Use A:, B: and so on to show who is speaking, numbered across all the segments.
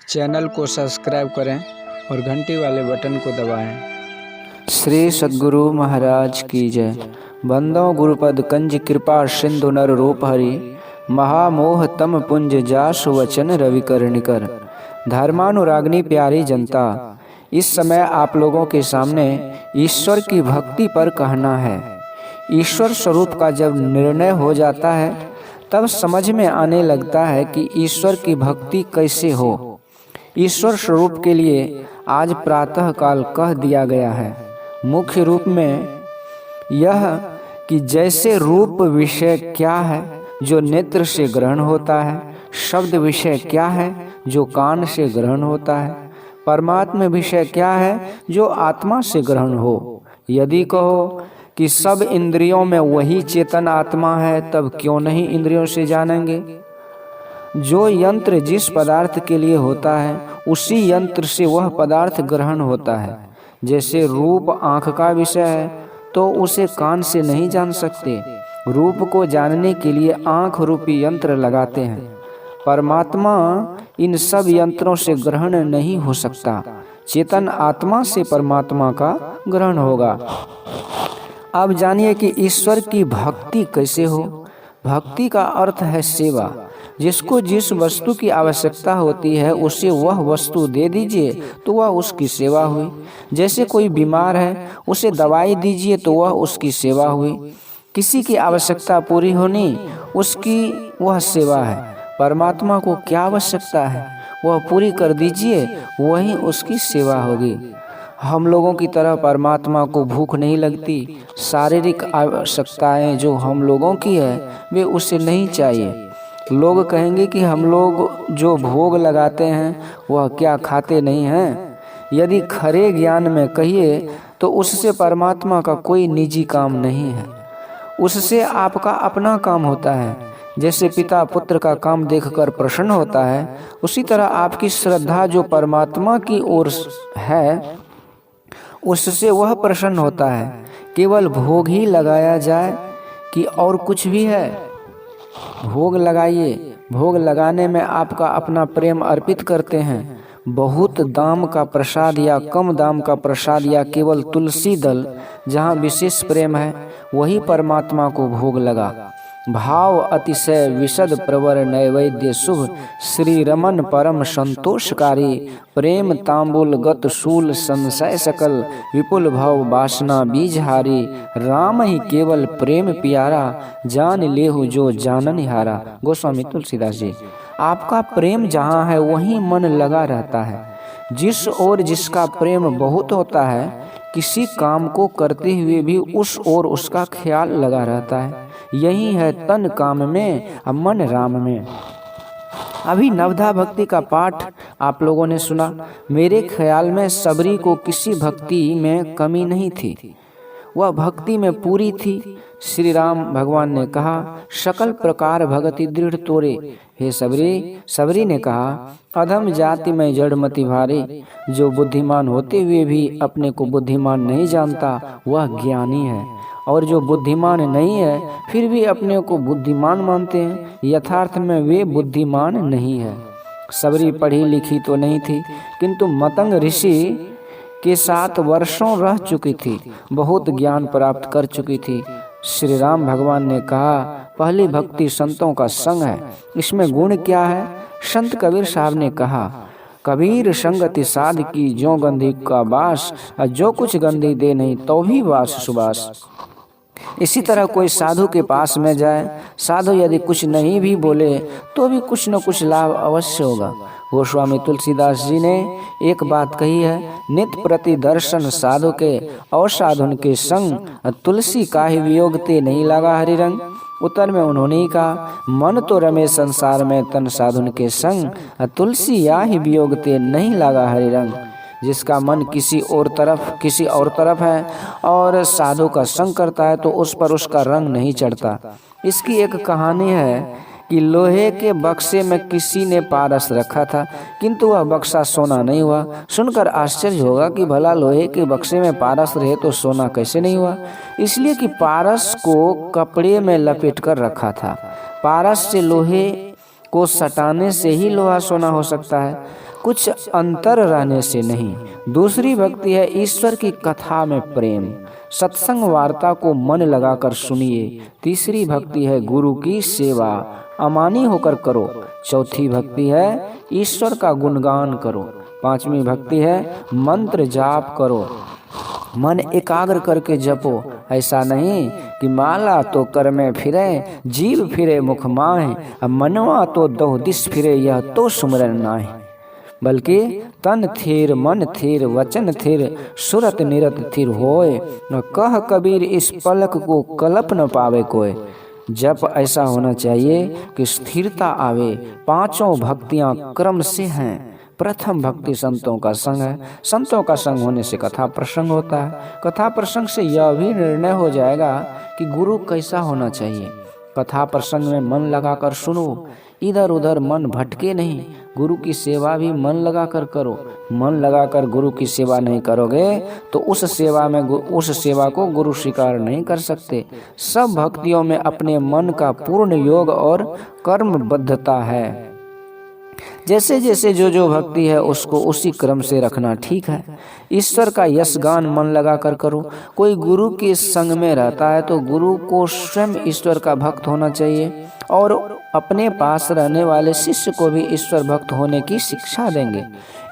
A: Channel को subscribe करें और घंटी वाले बटन को दबाएं।
B: श्री सद्गुरु महाराज की जय। बंदो गुरुपद कंज कृपा सिंधु नर रूप हरि, महामोह तम पुंज जासु वचन रवि कर निकर। धर्मानुरागनी प्यारी जनता, इस समय आप लोगों के सामने ईश्वर की भक्ति पर कहना है। ईश्वर स्वरूप का जब निर्णय हो जाता है तब समझ में आने लगता है कि ईश्वर की भक्ति कैसे हो। ईश्वर स्वरूप के लिए आज प्रातः काल कह दिया गया है। मुख्य रूप में यह कि जैसे रूप विषय क्या है जो नेत्र से ग्रहण होता है, शब्द विषय क्या है जो कान से ग्रहण होता है, परमात्मा विषय क्या है जो आत्मा से ग्रहण हो। यदि कहो कि सब इंद्रियों में वही चेतन आत्मा है, तब क्यों नहीं इंद्रियों से जानेंगे। जो यंत्र जिस पदार्थ के लिए होता है उसी यंत्र से वह पदार्थ ग्रहण होता है। जैसे रूप आँख का विषय है तो उसे कान से नहीं जान सकते। रूप को जानने के लिए आँख रूपी यंत्र लगाते हैं। परमात्मा इन सब यंत्रों से ग्रहण नहीं हो सकता। चेतन आत्मा से परमात्मा का ग्रहण होगा। अब जानिए कि ईश्वर की भक्ति कैसे हो। भक्ति का अर्थ है सेवा। जिसको जिस वस्तु की आवश्यकता होती है उसे वह वस्तु दे दीजिए तो वह उसकी सेवा हुई। जैसे कोई बीमार है उसे दवाई दीजिए तो वह उसकी सेवा हुई। किसी की आवश्यकता पूरी होनी उसकी वह सेवा है। परमात्मा को क्या आवश्यकता है वह पूरी कर दीजिए, वही उसकी सेवा होगी। हम लोगों की तरह परमात्मा को भूख नहीं लगती। शारीरिक आवश्यकताएं जो हम लोगों की है वे उसे नहीं चाहिए। लोग कहेंगे कि हम लोग जो भोग लगाते हैं वह क्या खाते नहीं हैं। यदि खरे ज्ञान में कहिए तो उससे परमात्मा का कोई निजी काम नहीं है, उससे आपका अपना काम होता है। जैसे पिता पुत्र का काम देखकर प्रसन्न होता है, उसी तरह आपकी श्रद्धा जो परमात्मा की ओर है उससे वह प्रसन्न होता है। केवल भोग ही लगाया जाए कि और कुछ भी है। भोग लगाइए। भोग लगाने में आपका अपना प्रेम अर्पित करते हैं। बहुत दाम का प्रसाद या कम दाम का प्रसाद या केवल तुलसी दल, जहाँ विशेष प्रेम है वही परमात्मा को भोग लगा। भाव अतिशय विशद प्रवर नैवेद्य शुभ, श्री रमन परम संतोषकारी। प्रेम तांबुल गत शूल संशय सकल, विपुल भव वासना बीजहारी। राम ही केवल प्रेम प्यारा, जान लेहु जो जानन हारा। गोस्वामी तुलसीदास जी। आपका प्रेम जहाँ है वहीं मन लगा रहता है। जिस ओर जिसका प्रेम बहुत होता है, किसी काम को करते हुए भी उस ओर उसका ख्याल लगा रहता है। यही है तन काम में और मन राम में। अभी नवधा भक्ति का पाठ आप लोगों ने सुना। मेरे ख्याल में सबरी को किसी भक्ति में कमी नहीं थी, वह भक्ति में पूरी थी। श्री राम भगवान ने कहा, सकल प्रकार भगति दृढ़ तोरे। हे सबरी, सबरी ने कहा, अधम जाति में जड़मति भारी। जो बुद्धिमान होते हुए भी अपने को बुद्धिमान नहीं जानता वह ज्ञानी है, और जो बुद्धिमान नहीं है फिर भी अपने को बुद्धिमान मानते हैं, यथार्थ में वे बुद्धिमान नहीं है। सबरी पढ़ी लिखी तो नहीं थी, किंतु मतंग ऋषि के साथ वर्षों रह चुकी थी, बहुत ज्ञान प्राप्त कर चुकी थी। श्री राम भगवान ने कहा, पहली भक्ति संतों का संग है, इसमें गुण क्या है। संत कबीर साहब ने कहा, कबीर संगति साध की जो गंधी का बास, जो कुछ गंधी दे नहीं तो भी वास सुबास। इसी तरह कोई साधु के पास में जाए, साधु यदि कुछ नहीं भी बोले तो भी कुछ न कुछ लाभ अवश्य होगा। गोस्वामी तुलसीदास जी ने एक बात कही है, नित्य प्रति दर्शन साधु के और साधुन के संग, तुलसी का ही वियोग ते नहीं लगा हरि रंग। उत्तर में उन्होंने ही कहा, मन तो रमे संसार में तन साधुन के संग, तुलसी या ही वियोग ते नहीं लगा हरि रंग। जिसका मन किसी और तरफ है और साधु का संग करता है तो उस पर उसका रंग नहीं चढ़ता। इसकी एक कहानी है कि लोहे के बक्से में किसी ने पारस रखा था, किंतु वह बक्सा सोना नहीं हुआ। सुनकर आश्चर्य होगा कि भला लोहे के बक्से में पारस रहे तो सोना कैसे नहीं हुआ। इसलिए कि पारस को कपड़े में लपेट कर रखा था। पारस से लोहे को सटाने से ही लोहा सोना हो सकता है, कुछ अंतर रहने से नहीं। दूसरी भक्ति है ईश्वर की कथा में प्रेम, सत्संग वार्ता को मन लगाकर सुनिए। तीसरी भक्ति है गुरु की सेवा, अमानी होकर करो। चौथी भक्ति है ईश्वर का गुणगान करो। पांचवी भक्ति है मंत्र जाप करो, मन एकाग्र करके जपो। ऐसा नहीं कि माला तो कर में फिरे, जीव फिरे मुख माहे, अब मनवा तो दो दिस फिरे, यह तो सुमरन नाहि। बल्कि तन थिर मन थिर वचन थिर, सुरत निरत थिर होए, न कह कबीर इस पलक को कलप न पावे कोय। जप ऐसा होना चाहिए कि स्थिरता आवे। पांचों भक्तियां क्रम से हैं। प्रथम भक्ति संतों का संग है। संतों का संग होने से कथा प्रसंग होता है। कथा प्रसंग से यह भी निर्णय हो जाएगा कि गुरु कैसा होना चाहिए। कथा प्रसंग में मन लगाकर सुनो, इधर उधर मन भटके नहीं। गुरु की सेवा भी मन लगाकर करो। मन लगाकर गुरु की सेवा नहीं करोगे तो उस सेवा को गुरु स्वीकार नहीं कर सकते। सब भक्तियों में अपने मन का पूर्ण योग और कर्मबद्धता है। जैसे जैसे जो भक्ति है उसको उसी क्रम से रखना ठीक है। ईश्वर का यश गान मन लगा कर करो। कोई गुरु के संग में रहता है तो गुरु को स्वयं ईश्वर का भक्त होना चाहिए और अपने पास रहने वाले शिष्य को भी ईश्वर भक्त होने की शिक्षा देंगे।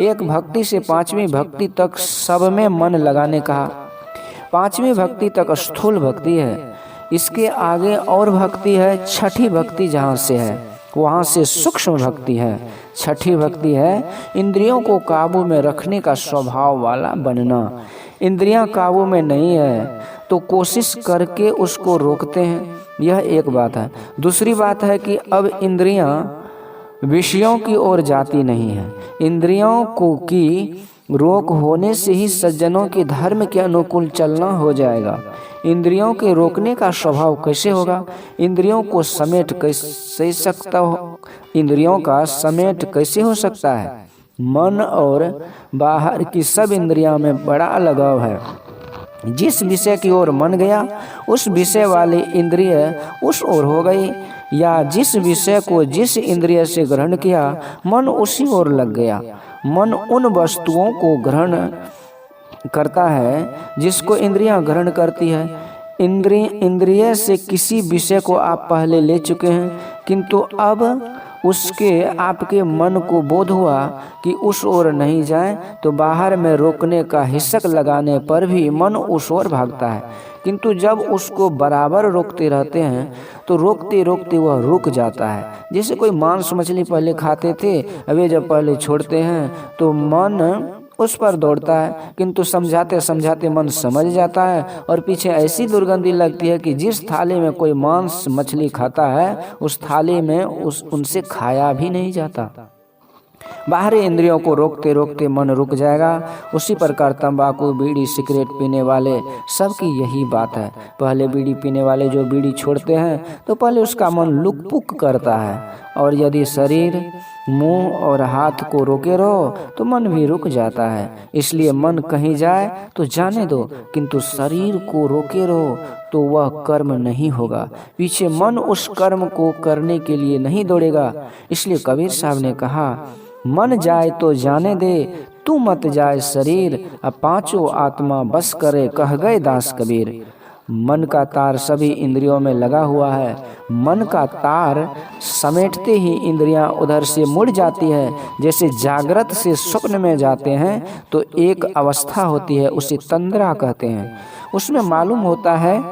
B: एक भक्ति से पांचवी भक्ति तक सब में मन लगाने कहा। पांचवी भक्ति तक स्थूल भक्ति है। इसके आगे और भक्ति है छठी भक्ति, जहाँ से है वहाँ से सूक्ष्म भक्ति है। छठी भक्ति है इंद्रियों को काबू में रखने का स्वभाव वाला बनना। इंद्रियां काबू में नहीं है तो कोशिश करके उसको रोकते हैं, यह एक बात है। दूसरी बात है कि अब इंद्रियां विषयों की ओर जाती नहीं है। इंद्रियों को की रोक होने से ही सज्जनों के धर्म के अनुकूल चलना हो जाएगा। इंद्रियों के रोकने का स्वभाव कैसे होगा? इंद्रियों को समेट कैसे सकता हो? इंद्रियों का समेट कैसे हो सकता है? मन और बाहर की सब इंद्रियों में बड़ा लगाव है। जिस विषय की ओर मन गया उस विषय वाली इंद्रिय उस ओर हो गई, या जिस विषय को जिस इंद्रिय से ग्रहण किया मन उसी ओर लग गया। मन उन वस्तुओं को ग्रहण करता है जिसको इंद्रियां ग्रहण करती है। इंद्रिय से किसी विषय को आप पहले ले चुके हैं, किंतु अब उसके आपके मन को बोध हुआ कि उस ओर नहीं जाए तो बाहर में रोकने का हिस्सक लगाने पर भी मन उस ओर भागता है। किंतु जब उसको बराबर रोकते रहते हैं तो रोकते रोकते वह रुक जाता है। जैसे कोई मांस मछली पहले खाते थे, अभी जब पहले छोड़ते हैं तो मन उस पर दौड़ता है, किंतु समझाते समझाते मन समझ जाता है और पीछे ऐसी दुर्गंधी लगती है कि जिस थाली में कोई मांस मछली खाता है उस थाली में उनसे खाया भी नहीं जाता। बाहरी इंद्रियों को रोकते रोकते मन रुक जाएगा। उसी प्रकार तंबाकू बीड़ी सिगरेट पीने वाले सबकी यही बात है। पहले बीड़ी पीने वाले जो बीड़ी छोड़ते हैं तो पहले उसका मन लुकपुक करता है, और यदि शरीर मुंह और हाथ को रोके रहो तो मन भी रुक जाता है। इसलिए मन कहीं जाए तो जाने दो, किंतु शरीर को रोके रहो तो वह कर्म नहीं होगा। पीछे मन उस कर्म को करने के लिए नहीं दौड़ेगा। इसलिए कबीर साहब ने कहा, मन जाए तो जाने दे, तू मत जाए शरीर, अब पांचों आत्मा बस करे, कह गए दास कबीर। मन का तार सभी इंद्रियों में लगा हुआ है। मन का तार समेटते ही इंद्रियां उधर से मुड़ जाती है। जैसे जागृत से स्वप्न में जाते हैं तो एक अवस्था होती है, उसे तंद्रा कहते हैं। उसमें मालूम होता है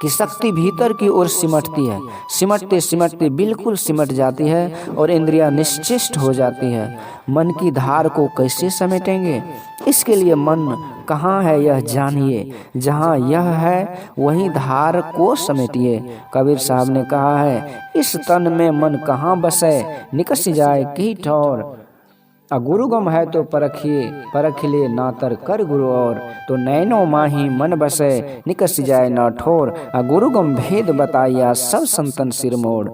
B: कि शक्ति भीतर की ओर सिमटती है। सिमटते सिमटते बिल्कुल सिमट जाती है और इंद्रियां निश्चेष्ट हो जाती है। मन की धार को कैसे समेटेंगे? इसके लिए मन कहाँ है यह जानिए। जहाँ यह है वहीं धार को समेटिए। कबीर साहब ने कहा है, इस तन में मन कहाँ बसे, निकस जाए की ठौर। गुरुगम है तो परखिए, परख ले नातर कर गुरु और, तो नैनो माही मन बसे, निकस जाए न ठोर। गुरुगम भेद बताया सब संतन सिरमोड़।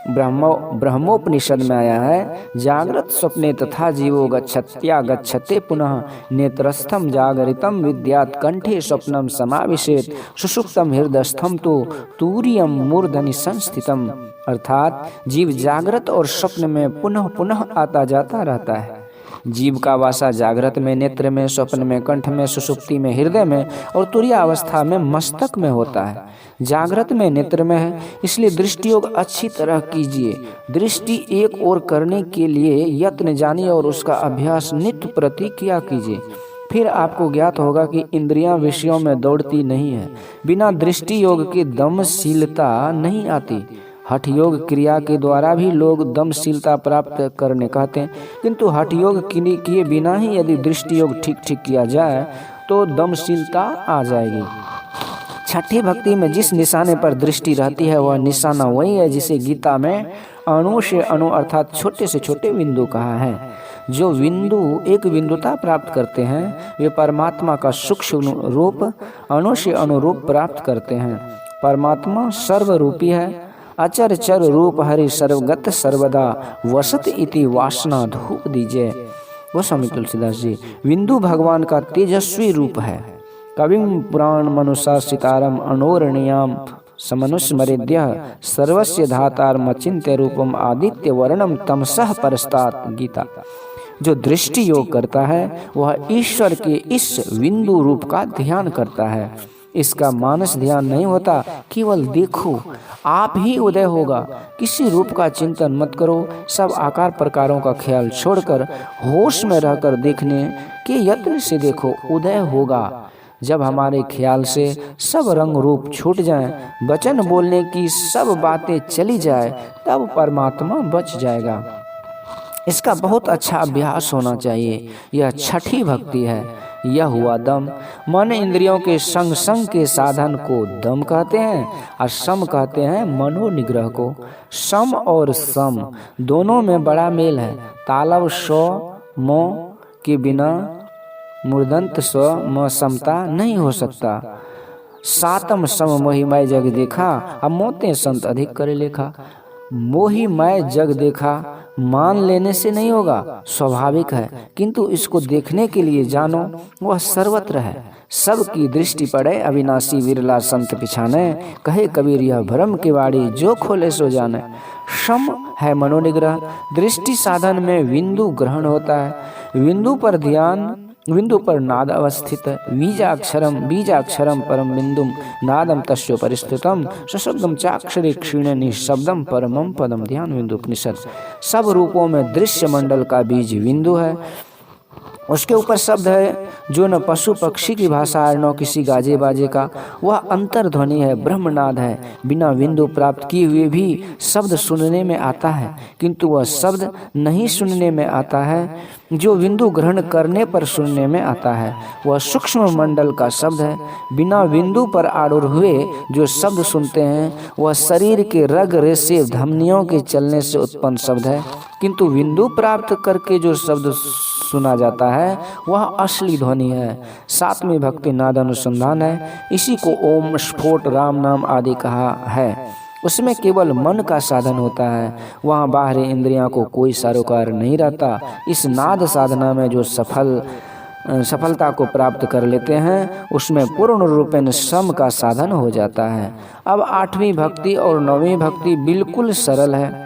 B: ब्रह्मोपनिषद में आया है, जागृत स्वप्ने तथा जीवो गच्छत्या गच्छते पुनः, नेत्रस्थम जागरितम विद्यात् कंठे स्वप्नम समाविशेत, सुषुप्तम हृदयस्थम तो तूर्यम मूर्धनि संस्थितम। अर्थात जीव जागृत और स्वप्न में पुनः पुनः आता जाता रहता है। जीव का वासा जागृत में, नेत्र में, स्वप्न में, कंठ में, सुषुप्ति में, हृदय में और तुरीयावस्था में मस्तक में होता है। जागृत में नेत्र में है, इसलिए दृष्टि योग अच्छी तरह कीजिए। दृष्टि एक ओर करने के लिए यत्न जानिए और उसका अभ्यास नित्य प्रति किया कीजिए। फिर आपको ज्ञात होगा कि इंद्रियां विषयों में दौड़ती नहीं है। बिना दृष्टि योग के दमशीलता नहीं आती। हठ योग क्रिया के द्वारा भी लोग दमशीलता प्राप्त करने कहते हैं, किंतु हठ योग किए बिना ही यदि दृष्टि योग ठीक ठीक किया जाए तो दमशीलता आ जाएगी। छठी भक्ति में जिस निशाने पर दृष्टि रहती है वह निशाना वही है जिसे गीता में अणु से अणु अर्थात छोटे से छोटे बिंदु कहा है। जो बिंदु एक बिंदुता प्राप्त करते हैं वे परमात्मा का सूक्ष्म रूप अणु से अणु रूप प्राप्त करते हैं। परमात्मा सर्वरूपी है। अचर चर रूप हरि सर्वगत सर्वदा वसत इति वासना धूप दीजिए। गोस्वामी तुलसीदास जी। बिंदु भगवान का तेजस्वी रूप है। कविम पुराण मनुषा सितारम अनोरणीयाम समनुस्मरेद्य सर्वस्य धातार मचिंत्य रूपम आदित्य वर्णम तमसः परस्तात्। गीता। जो दृष्टि योग करता है वह ईश्वर के इस बिंदु रूप का ध्यान करता है। इसका मानस ध्यान नहीं होता, केवल देखो आप ही उदय होगा। किसी रूप का चिंतन मत करो, सब आकार प्रकारों का ख्याल छोड़कर होश में रहकर देखने के यत्न से देखो, उदय होगा। जब हमारे ख्याल से सब रंग रूप छूट जाएं, वचन बोलने की सब बातें चली जाए, तब परमात्मा बच जाएगा। इसका बहुत अच्छा अभ्यास होना चाहिए। यह छठी भक्ति है। यह हुआ दम। मन इंद्रियों के संग संग के साधन को दम कहते हैं और सम कहते हैं मनोनिग्रह को। सम और सम दोनों में बड़ा मेल है। तालव स्व मो के बिना मूर्धन्त स्व म समता नहीं हो सकता। सातम सम मोहिमय जग देखा, अब मोते संत अधिक करे लेखा। मोहिमय जग देखा मान लेने से नहीं होगा, स्वाभाविक है, किंतु इसको देखने के लिए जानो वह सर्वत्र है। सबकी दृष्टि पड़े अविनाशी विरला संत पिछाने, कहे कबीर यह भ्रम की वाणी जो खोले सो जाने। सम है मनोनिग्रह। दृष्टि साधन में बिंदु ग्रहण होता है। बिंदु पर ध्यान, बिंदु पर नाद अवस्थित है। बीजाक्षरम परम बिंदुम नादम तस्यो परिस्थितम सशब्दम चाक्षरे क्षीणे निशब्दम परमम पदम। ध्यान बिंदु उपनिषद। सब रूपों में दृश्य मंडल का बीज बिंदु है। उसके ऊपर शब्द है जो न पशु पक्षी की भाषा है न किसी गाजे बाजे का। वह अंतर्ध्वनि है, ब्रह्मनाद है। बिना बिंदु प्राप्त किए हुए भी शब्द सुनने में आता है, किंतु वह शब्द नहीं सुनने में आता है जो बिंदु ग्रहण करने पर सुनने में आता है। वह सूक्ष्म मंडल का शब्द है। बिना बिंदु पर आरूढ़ हुए जो शब्द सुनते हैं वह शरीर के रग रेशे धमनियों के चलने से उत्पन्न शब्द है, किंतु बिंदु प्राप्त करके जो शब्द सुना जाता है वह असली ध्वनि है। सातवीं भक्ति नाद अनुसंधान है। इसी को ओम स्फोट राम नाम आदि कहा है। उसमें केवल मन का साधन होता है। वहाँ बाहरी इंद्रियों को कोई सरोकार नहीं रहता। इस नाद साधना में जो सफलता को प्राप्त कर लेते हैं उसमें पूर्ण रूपेण सम का साधन हो जाता है। अब आठवीं भक्ति और नौवीं भक्ति बिल्कुल सरल है।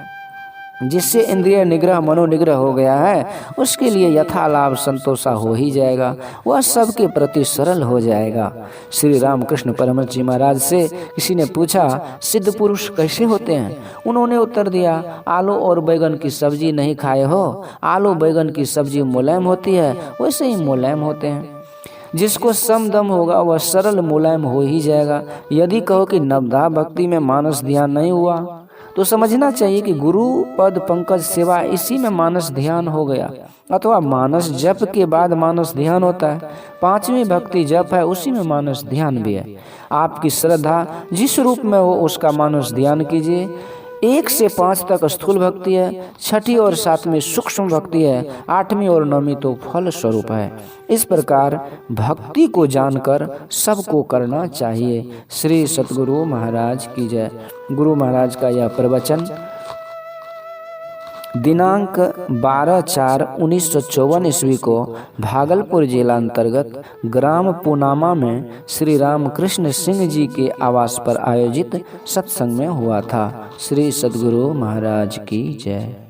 B: जिससे इंद्रिय निग्रह मनोनिग्रह हो गया है उसके लिए यथा लाभ संतोषा हो ही जाएगा। वह सबके प्रति सरल हो जाएगा। श्री रामकृष्ण परमहंस जी महाराज से किसी ने पूछा सिद्ध पुरुष कैसे होते हैं? उन्होंने उत्तर दिया आलू और बैगन की सब्जी नहीं खाए हो? आलू बैगन की सब्जी मुलायम होती है, वैसे ही मुलायम होते हैं। जिसको समदम होगा वह सरल मुलायम हो ही जाएगा। यदि कहो कि नवधा भक्ति में मानस ध्यान नहीं हुआ तो समझना चाहिए कि गुरु पद पंकज सेवा इसी में मानस ध्यान हो गया, अथवा मानस जप के बाद मानस ध्यान होता है। पांचवी भक्ति जप है, उसी में मानस ध्यान भी है। आपकी श्रद्धा जिस रूप में हो उसका मानस ध्यान कीजिए। 1 से 5 तक स्थूल भक्ति है, छठी और सातवीं सूक्ष्म भक्ति है, आठवीं और नौवीं तो फल स्वरूप है। इस प्रकार भक्ति को जानकर सबको करना चाहिए। श्री सतगुरु महाराज की जय। गुरु महाराज का यह प्रवचन दिनांक 12/4/1954 ईस्वी को भागलपुर जिला अंतर्गत ग्राम पुनामा में श्री रामकृष्ण सिंह जी के आवास पर आयोजित सत्संग में हुआ था। श्री सद्गुरु महाराज की जय।